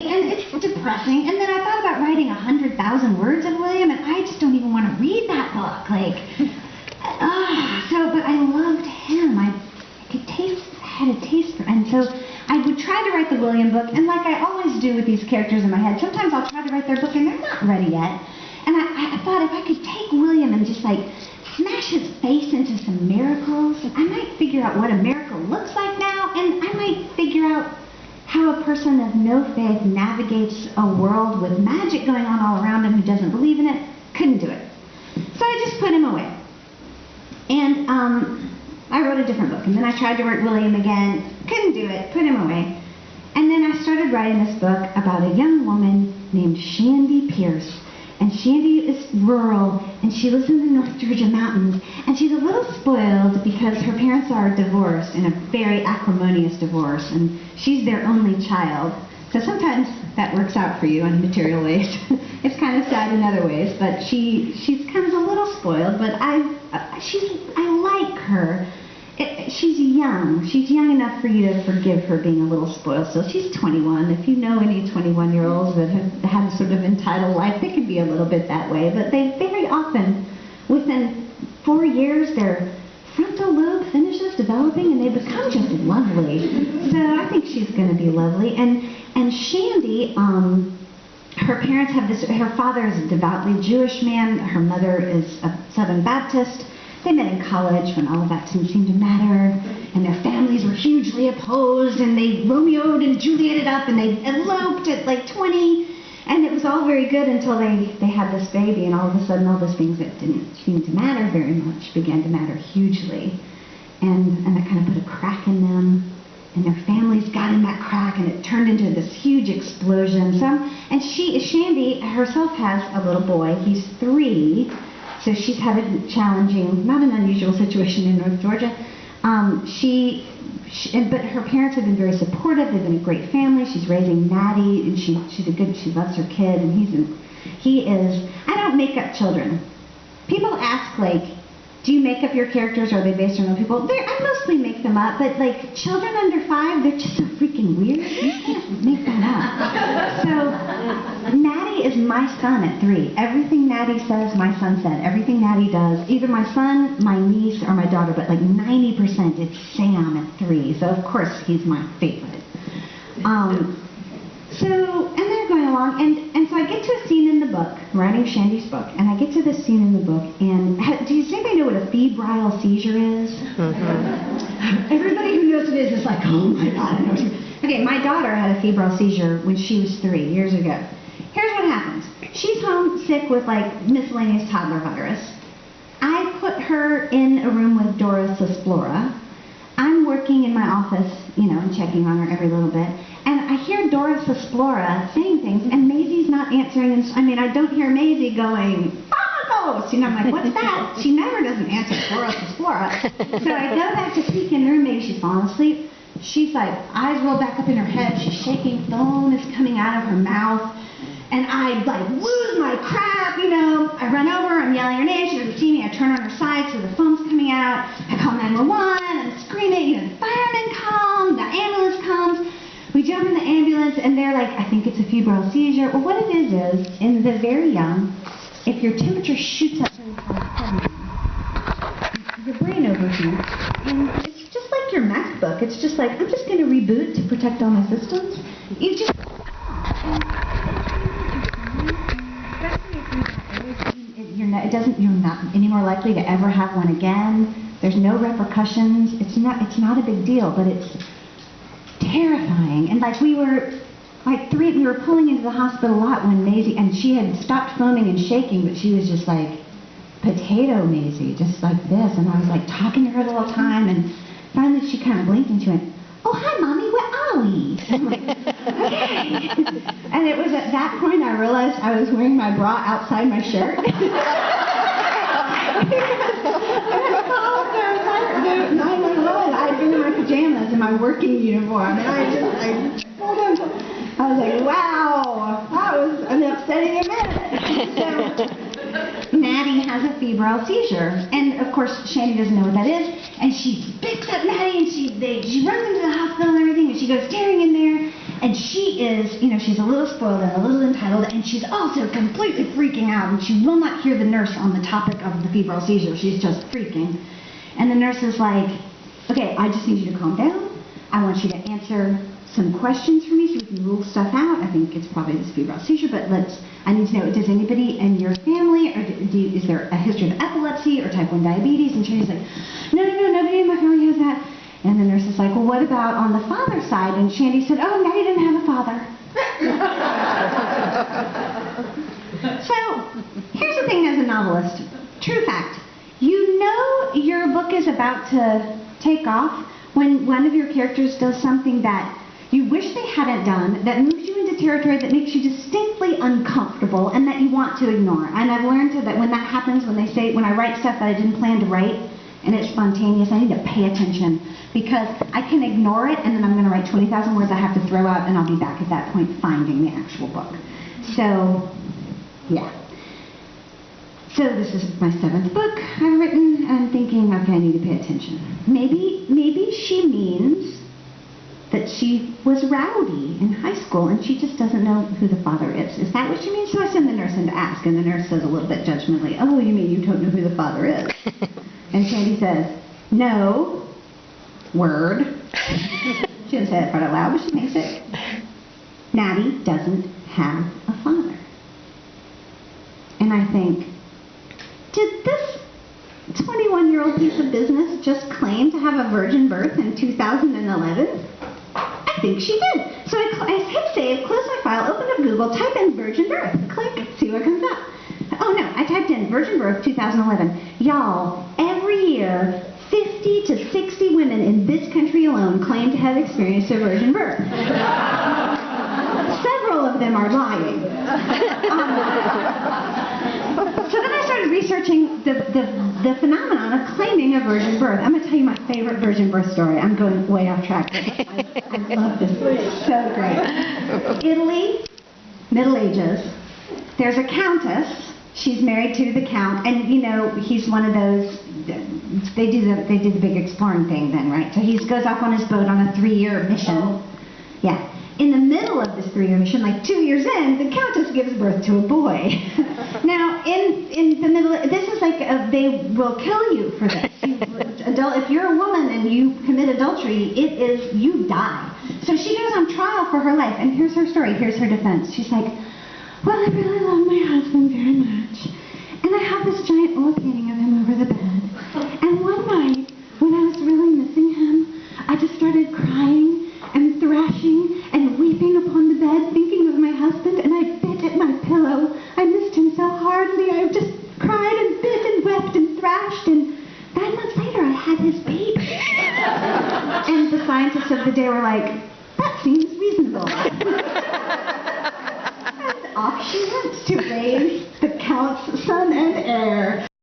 And it's depressing. And then I thought about writing 100,000 words of William, and I just don't even want to read that book. Like, but I loved him. I had a taste for, and so I would try to write the William book, and like I always do with these characters in my head, sometimes I'll try to write their book and they're not ready yet. And I thought if I could take William and just like smash his face into some miracles, I might figure out what a miracle looks like now, and I might figure out how a person of no faith navigates a world with magic going on all around him who doesn't believe in it. Couldn't do it. So I just put him away. And I wrote a different book. And then I tried to write William again. Couldn't do it. Put him away. And then I started writing this book about a young woman named Shandy Pierce. And Shandy is rural, and she lives in the North Georgia mountains, and she's a little spoiled because her parents are divorced, in a very acrimonious divorce, and she's their only child. So sometimes that works out for you in material ways. It's kind of sad in other ways, but she's kind of a little spoiled, but I like her. She's young. She's young enough for you to forgive her being a little spoiled. So she's 21. If you know any 21-year-olds that have had a sort of entitled life, they can be a little bit that way. But they very often, within 4 years, their frontal lobe finishes developing and they become just lovely. So I think she's going to be lovely. And Shandy, her parents have this, her father is a devoutly Jewish man. Her mother is a Southern Baptist. They met in college when all of that didn't seem to matter, and their families were hugely opposed, and they Romeo'd and Julieted up, and they eloped at like 20, and it was all very good until they had this baby, and all of a sudden all those things that didn't seem to matter very much began to matter hugely, and that kind of put a crack in them, and their families got in that crack, and it turned into this huge explosion. And Shandy herself has a little boy. He's 3. So she's had a challenging, not an unusual situation in North Georgia. But her parents have been very supportive. They've been a great family. She's raising Maddie, and she loves her kid, and he is. I don't make up children. People ask, like, do you make up your characters, or are they based on real people? I mostly make them up, but like children under 5, they're just so freaking weird. You can't make that up. So Maddie is my son at 3. Everything Maddie says, my son said. Everything Maddie does, either my son, my niece, or my daughter, but like 90% it's Sam at 3. So of course he's my favorite. And they're going along, and so I get to a scene in the book, writing Shandy's book, and I get to this scene in the book, and does anybody know what a febrile seizure is? Mm-hmm. Everybody who knows what it is like, oh my God, I know what you mean. Okay, my daughter had a febrile seizure when she was 3 years ago. Here's what happens. She's home sick with like miscellaneous toddler virus. I put her in a room with Doris Esplora. I'm working in my office, and checking on her every little bit. And I hear Doris Esplora saying things, and Maisie's not answering. And I don't hear Maisie going, "Vamos!" I'm like, "What's that?" She never doesn't answer Doris Esplora. So I go back to peek in the room. Maybe she's fallen asleep. She's like, eyes roll back up in her head. She's shaking. Foam is coming out of her mouth. And I like lose my crap, I run over, I'm yelling her name, she doesn't see me, I turn on her side so the foam's coming out, I call 911, I'm screaming, the firemen come, the ambulance comes, we jump in the ambulance, and they're like, I think it's a febrile seizure. Well, what it is, in the very young, if your temperature shoots up really fast, your brain overheats, and it's just like your MacBook, it's just like, I'm just going to reboot to protect all my systems. You just... You're not any more likely to ever have one again. There's no repercussions. It's not a big deal, but it's terrifying. And like we were pulling into the hospital a lot when Maisie, and she had stopped foaming and shaking, but she was just like potato Maisie, just like this. And I was like talking to her the whole time, and finally she kind of blinked and she went, "Oh, hi, Mommy, where are we?" I'm like, okay. And it was at that point I realized I was wearing my bra outside my shirt. I'd been in my pajamas in my working uniform, and I was like, wow, that was an upsetting event. So Maddie has a febrile seizure, and of course Shandy doesn't know what that is, and she picks up Maddie, and she runs into the hospital and everything, and she goes tearing in there, And she is, you know, she's a little spoiled and a little entitled, and she's also completely freaking out, and she will not hear the nurse on the topic of the febrile seizure. She's just freaking. And the nurse is like, okay, I just need you to calm down. I want you to answer some questions for me so we can rule stuff out. I think it's probably this febrile seizure, but I need to know, does anybody in your family, or is there a history of epilepsy or type 1 diabetes? And Shandy's like, no, nobody in my family has that. And the nurse is like, well, what about on the father's side? And Shandy said, oh, Maddie didn't have a father. So, here's the thing as a novelist. True fact. You know your book is about to take off when one of your characters does something that you wish they hadn't done, that moves you into territory that makes you distinctly uncomfortable and that you want to ignore. And I've learned that when that happens, when I write stuff that I didn't plan to write, and it's spontaneous, I need to pay attention, because I can ignore it and then I'm going to write 20,000 words I have to throw out, and I'll be back at that point finding the actual book. So, yeah. So this is my 7th book I've written, and I'm thinking, okay, I need to pay attention. Maybe she means that she was rowdy in high school and she just doesn't know who the father is. Is that what she means? So I send the nurse in to ask, and the nurse says a little bit judgmentally, oh, you mean you don't know who the father is? And Shandy says, no, word. She didn't say that part out loud, but she makes it. Maddie doesn't have a father. And I think, did this 21-year-old piece of business just claim to have a virgin birth in 2011? I think she did. So I hit save, close my file, open up Google, type in virgin birth, click, see what comes up. Oh no, I typed in virgin birth 2011. Y'all, every year, 50 to 60 women in this country alone claim to have experienced a virgin birth. Several of them are lying. So then I started researching the phenomenon of claiming a virgin birth. I'm going to tell you my favorite virgin birth story. I'm going way off track. I love this. It's so great. Italy, Middle Ages. There's a countess. She's married to the count, and you know he's one of those. They do the big exploring thing then, right? So he goes off on his boat on a 3-year mission. Yeah. In the middle of this 3-year mission, like 2 years in, the countess gives birth to a boy. Now, in the middle, this is like they will kill you for this. If you're a woman and you commit adultery, you die. So she goes on trial for her life, and here's her story. Here's her defense. She's like, well, I really love my husband very much, and I have this giant oil painting of him over the bed. And one night, when I was really missing him, I just started crying and thrashing and weeping upon the bed, thinking of my husband, and I bit at my pillow. I missed him so hardly. I just cried and bit and wept and thrashed, and 9 months later, I had his baby. And the scientists of the day were like, that seems reasonable. And off she went to raise the count's son and heir.